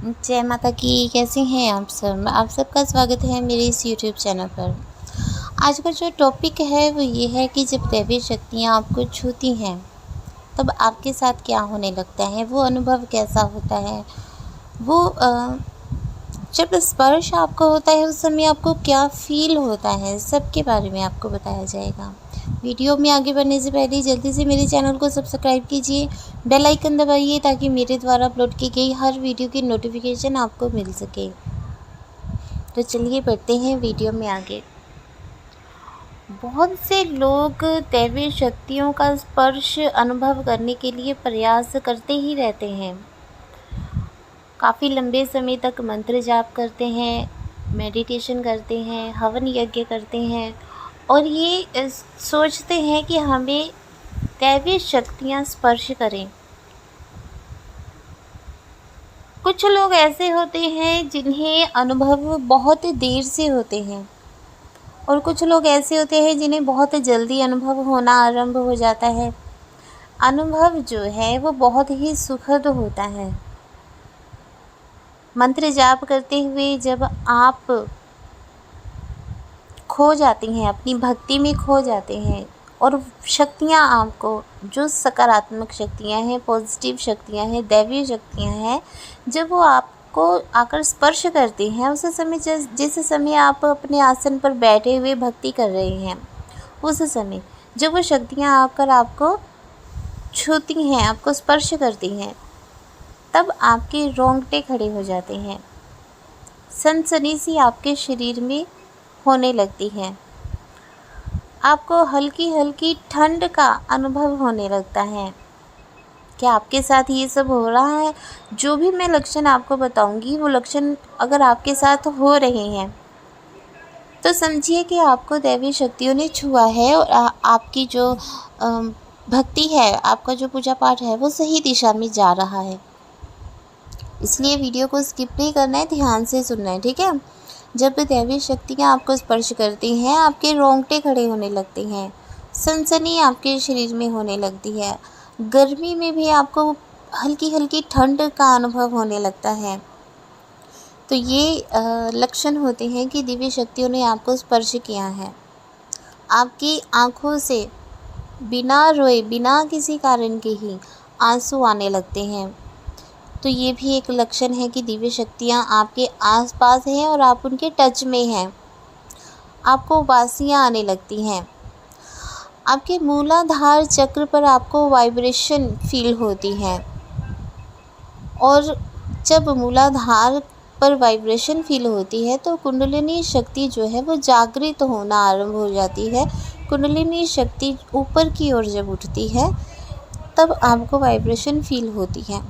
जय माता की। कैसे हैं आप सब? आप सबका स्वागत है मेरे इस यूट्यूब चैनल पर। आज का जो टॉपिक है वो ये है कि जब दैवीय शक्तियाँ आपको छूती हैं तब आपके साथ क्या होने लगता है, वो अनुभव कैसा होता है, वो जब स्पर्श आपको होता है उस समय आपको क्या फ़ील होता है, सबके बारे में आपको बताया जाएगा। वीडियो में आगे बढ़ने से पहले जल्दी से मेरे चैनल को सब्सक्राइब कीजिए, बेल आइकन दबाइए ताकि मेरे द्वारा अपलोड की गई हर वीडियो की नोटिफिकेशन आपको मिल सके। तो चलिए बढ़ते हैं वीडियो में आगे। बहुत से लोग दैवीय शक्तियों का स्पर्श अनुभव करने के लिए प्रयास करते ही रहते हैं। काफ़ी लंबे समय तक मंत्र जाप करते हैं, मेडिटेशन करते हैं, हवन यज्ञ करते हैं और ये सोचते हैं कि हमें दैवीय शक्तियाँ स्पर्श करें। कुछ लोग ऐसे होते हैं जिन्हें अनुभव बहुत देर से होते हैं और कुछ लोग ऐसे होते हैं जिन्हें बहुत जल्दी अनुभव होना आरंभ हो जाता है। अनुभव जो है वो बहुत ही सुखद होता है। मंत्र जाप करते हुए जब आप खो जाते हैं, अपनी भक्ति में खो जाते हैं और शक्तियाँ आपको, जो सकारात्मक शक्तियाँ हैं, पॉजिटिव शक्तियाँ हैं, दैवीय शक्तियाँ हैं, जब वो आपको आकर स्पर्श करती हैं, उस समय जिस समय आप अपने आसन पर बैठे हुए भक्ति कर रहे हैं, उस समय जब वो शक्तियाँ आकर आपको छूती हैं, आपको स्पर्श करती हैं, तब आपके रोंगटे खड़े हो जाते हैं, सनसनी सी आपके शरीर में होने लगती है, आपको हल्की हल्की ठंड का अनुभव होने लगता है। क्या आपके साथ ये सब हो रहा है? जो भी मैं लक्षण आपको बताऊंगी वो लक्षण अगर आपके साथ हो रहे हैं तो समझिए कि आपको दैवीय शक्तियों ने छुआ है और आपकी जो भक्ति है, आपका जो पूजा पाठ है वो सही दिशा में जा रहा है। इसलिए वीडियो को स्किप नहीं करना है, ध्यान से सुनना है, ठीक है। जब दैवीय शक्तियाँ आपको स्पर्श करती हैं, आपके रोंगटे खड़े होने लगते हैं, सनसनी आपके शरीर में होने लगती है, गर्मी में भी आपको हल्की हल्की ठंड का अनुभव होने लगता है। तो ये लक्षण होते हैं कि दिव्य शक्तियों ने आपको स्पर्श किया है। आपकी आँखों से बिना रोए, बिना किसी कारण के ही आंसू आने लगते हैं। तो ये भी एक लक्षण है कि दिव्य शक्तियाँ आपके आसपास हैं और आप उनके टच में हैं। आपको उबासियाँ आने लगती हैं। आपके मूलाधार चक्र पर आपको वाइब्रेशन फील होती है और जब मूलाधार पर वाइब्रेशन फील होती है तो कुंडलिनी शक्ति जो है वो जागृत होना आरंभ हो जाती है। कुंडलिनी शक्ति ऊपर की ओर जब उठती है तब आपको वाइब्रेशन फील होती है।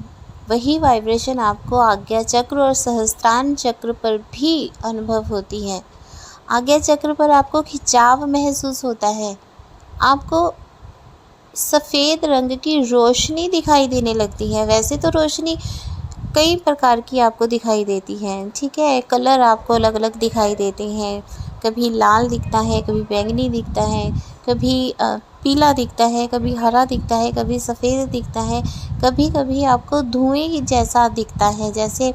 वही वाइब्रेशन आपको आज्ञा चक्र और सहस्त्रार चक्र पर भी अनुभव होती है। आज्ञा चक्र पर आपको खिंचाव महसूस होता है, आपको सफ़ेद रंग की रोशनी दिखाई देने लगती है। वैसे तो रोशनी कई प्रकार की आपको दिखाई देती है, ठीक है, कलर आपको अलग अलग दिखाई देते हैं। कभी लाल दिखता है, कभी बैंगनी दिखता है, कभी पीला दिखता है, कभी हरा दिखता है, कभी सफ़ेद दिखता है, कभी कभी आपको धुएं जैसा दिखता है, जैसे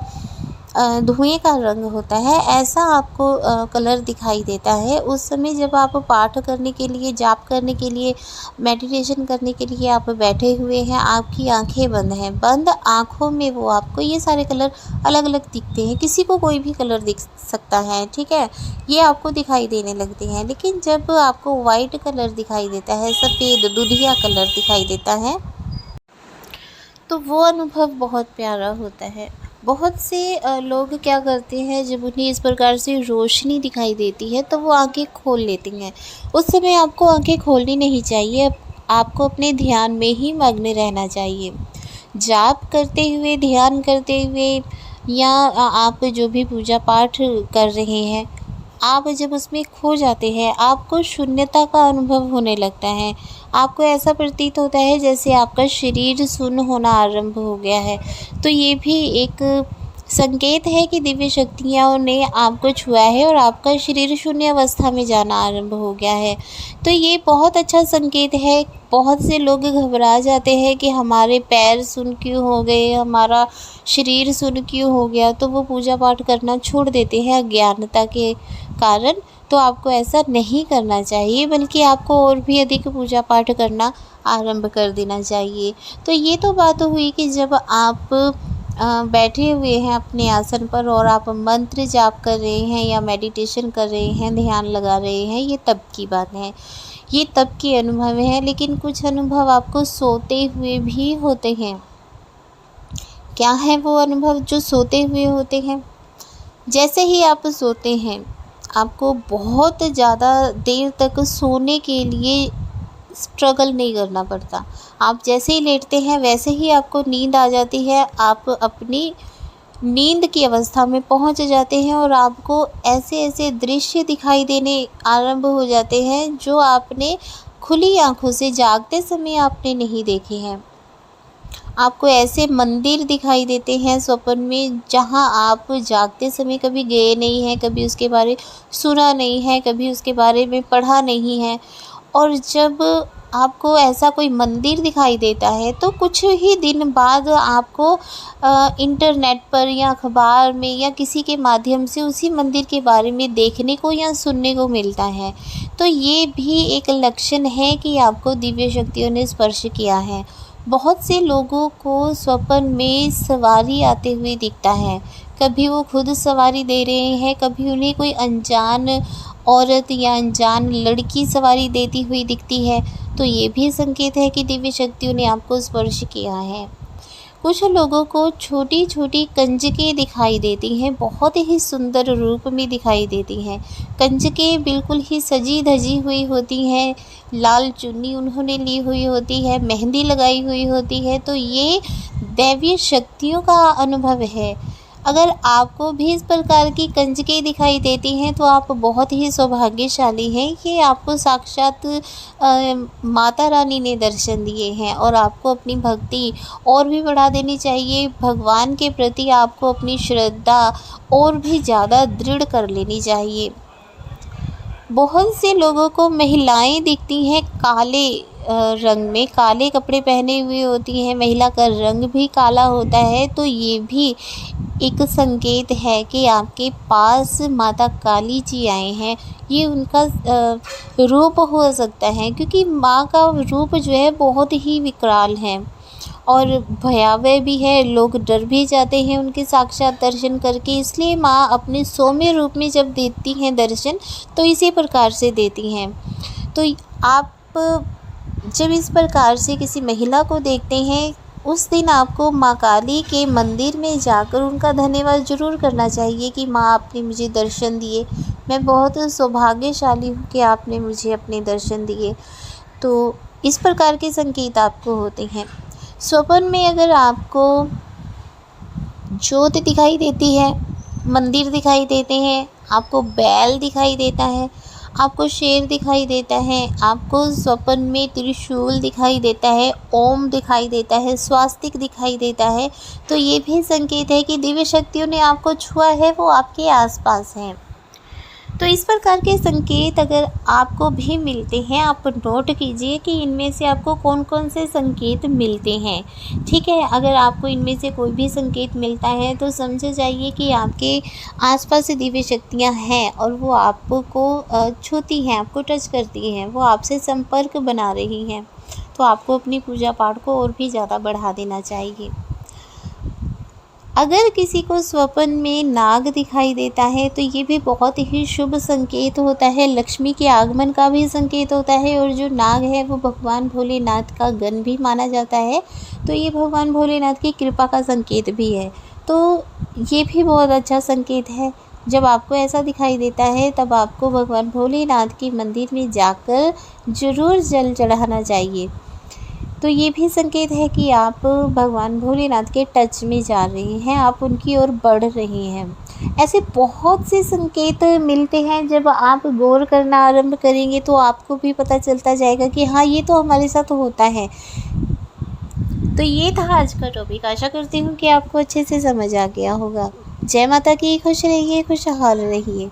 धुएं का रंग होता है, ऐसा आपको कलर दिखाई देता है। उस समय जब आप पाठ करने के लिए, जाप करने के लिए, मेडिटेशन करने के लिए आप बैठे हुए हैं, आपकी आंखें बंद हैं, बंद आंखों में वो आपको ये सारे कलर अलग अलग दिखते हैं। किसी को कोई भी कलर दिख सकता है, ठीक है, ये आपको दिखाई देने लगते हैं। लेकिन जब आपको वाइट कलर दिखाई देता है, सफ़ेद दुधिया कलर दिखाई देता है, तो वो अनुभव बहुत प्यारा होता है। बहुत से लोग क्या करते हैं, जब उन्हें इस प्रकार से रोशनी दिखाई देती है तो वो आंखें खोल लेती हैं। उस समय आपको आंखें खोलनी नहीं चाहिए, आपको अपने ध्यान में ही मग्न रहना चाहिए। जाप करते हुए, ध्यान करते हुए या आप जो भी पूजा पाठ कर रहे हैं, आप जब उसमें खो जाते हैं, आपको शून्यता का अनुभव होने लगता है। आपको ऐसा प्रतीत होता है जैसे आपका शरीर शून्य होना आरंभ हो गया है। तो ये भी एक संकेत है कि दिव्य शक्तियों ने आपको छुआ है और आपका शरीर शून्य अवस्था में जाना आरंभ हो गया है। तो ये बहुत अच्छा संकेत है बहुत से लोग घबरा जाते हैं कि हमारे पैर सुन्न क्यों हो गए, हमारा शरीर सुन्न क्यों हो गया, तो वो पूजा पाठ करना छोड़ देते हैं अज्ञानता के कारण। तो आपको ऐसा नहीं करना चाहिए, बल्कि आपको और भी अधिक पूजा पाठ करना आरंभ कर देना चाहिए। तो ये तो बात हुई कि जब आप बैठे हुए हैं अपने आसन पर और आप मंत्र जाप कर रहे हैं या मेडिटेशन कर रहे हैं, ध्यान लगा रहे हैं, ये तब की बात है, ये तब के अनुभव हैं। लेकिन कुछ अनुभव आपको सोते हुए भी होते हैं। क्या है वो अनुभव जो सोते हुए होते हैं? जैसे ही आप सोते हैं, आपको बहुत ज़्यादा देर तक सोने के लिए स्ट्रगल नहीं करना पड़ता। आप जैसे ही लेटते हैं वैसे ही आपको नींद आ जाती है। आप अपनी नींद की अवस्था में पहुंच जाते हैं और आपको ऐसे ऐसे दृश्य दिखाई देने आरंभ हो जाते हैं जो आपने खुली आंखों से जागते समय आपने नहीं देखे हैं। आपको ऐसे मंदिर दिखाई देते हैं स्वप्न में जहां आप जागते समय कभी गए नहीं हैं, कभी उसके बारे सुना नहीं है, कभी उसके बारे में पढ़ा नहीं है। और जब आपको ऐसा कोई मंदिर दिखाई देता है तो कुछ ही दिन बाद आपको इंटरनेट पर या अखबार में या किसी के माध्यम से उसी मंदिर के बारे में देखने को या सुनने को मिलता है। तो ये भी एक लक्षण है कि आपको दिव्य शक्तियों ने स्पर्श किया है। बहुत से लोगों को स्वप्न में सवारी आते हुए दिखता है। कभी वो खुद सवारी दे रहे हैं, कभी उन्हें कोई अनजान औरत या अनजान लड़की सवारी देती हुई दिखती है। तो ये भी संकेत है कि दिव्य शक्तियों ने आपको स्पर्श किया है। कुछ लोगों को छोटी छोटी कंजकें दिखाई देती हैं, बहुत ही सुंदर रूप में दिखाई देती हैं। कंजकें बिल्कुल ही सजी धजी हुई होती हैं, लाल चुन्नी उन्होंने ली हुई होती है, मेहंदी लगाई हुई होती है। तो ये दैवीय शक्तियों का अनुभव है। अगर आपको भी इस प्रकार की कंजकें दिखाई देती हैं तो आप बहुत ही सौभाग्यशाली हैं कि आपको साक्षात माता रानी ने दर्शन दिए हैं। और आपको अपनी भक्ति और भी बढ़ा देनी चाहिए। भगवान के प्रति आपको अपनी श्रद्धा और भी ज़्यादा दृढ़ कर लेनी चाहिए। बहुत से लोगों को महिलाएं दिखती हैं काले रंग में, काले कपड़े पहने हुए होती हैं, महिला का रंग भी काला होता है। तो ये भी एक संकेत है कि आपके पास माता काली जी आए हैं। ये उनका रूप हो सकता है, क्योंकि माँ का रूप जो है बहुत ही विकराल है और भयावह भी है। लोग डर भी जाते हैं उनके साक्षात दर्शन करके। इसलिए माँ अपने सौम्य रूप में जब देती हैं दर्शन तो इसी प्रकार से देती हैं। तो आप जब इस प्रकार से किसी महिला को देखते हैं, उस दिन आपको माँ काली के मंदिर में जाकर उनका धन्यवाद ज़रूर करना चाहिए कि माँ आपने मुझे दर्शन दिए, मैं बहुत सौभाग्यशाली हूँ कि आपने मुझे अपने दर्शन दिए। तो इस प्रकार के संकेत आपको होते हैं। स्वप्न में अगर आपको ज्योत दिखाई देती है, मंदिर दिखाई देते हैं, आपको बैल दिखाई देता है, आपको शेर दिखाई देता है, आपको स्वप्न में त्रिशूल दिखाई देता है, ओम दिखाई देता है, स्वास्तिक दिखाई देता है, तो ये भी संकेत है कि दिव्य शक्तियों ने आपको छुआ है, वो आपके आसपास हैं। तो इस प्रकार के संकेत अगर आपको भी मिलते हैं, आप नोट कीजिए कि इनमें से आपको कौन कौन से संकेत मिलते हैं। ठीक है, अगर आपको इनमें से कोई भी संकेत मिलता है तो समझ जाइए कि आपके आसपास से दिव्य शक्तियां हैं और वो आपको छूती हैं, आपको टच करती हैं, वो आपसे संपर्क बना रही हैं। तो आपको अपनी पूजा पाठ को और भी ज़्यादा बढ़ा देना चाहिए। अगर किसी को स्वप्न में नाग दिखाई देता है तो ये भी बहुत ही शुभ संकेत होता है, लक्ष्मी के आगमन का भी संकेत होता है। और जो नाग है वो भगवान भोलेनाथ का गण भी माना जाता है, तो ये भगवान भोलेनाथ की कृपा का संकेत भी है। तो ये भी बहुत अच्छा संकेत है। जब आपको ऐसा दिखाई देता है तब आपको भगवान भोलेनाथ के मंदिर में जाकर ज़रूर जल चढ़ाना चाहिए। तो ये भी संकेत है कि आप भगवान भोलेनाथ के टच में जा रहे हैं, आप उनकी ओर बढ़ रहे हैं। ऐसे बहुत से संकेत मिलते हैं। जब आप गौर करना आरंभ करेंगे तो आपको भी पता चलता जाएगा कि हाँ, ये तो हमारे साथ होता है। तो ये था आज का टॉपिक। आशा करती हूँ कि आपको अच्छे से समझ आ गया होगा। जय माता की। खुश रहिए, खुशहाल रहिए।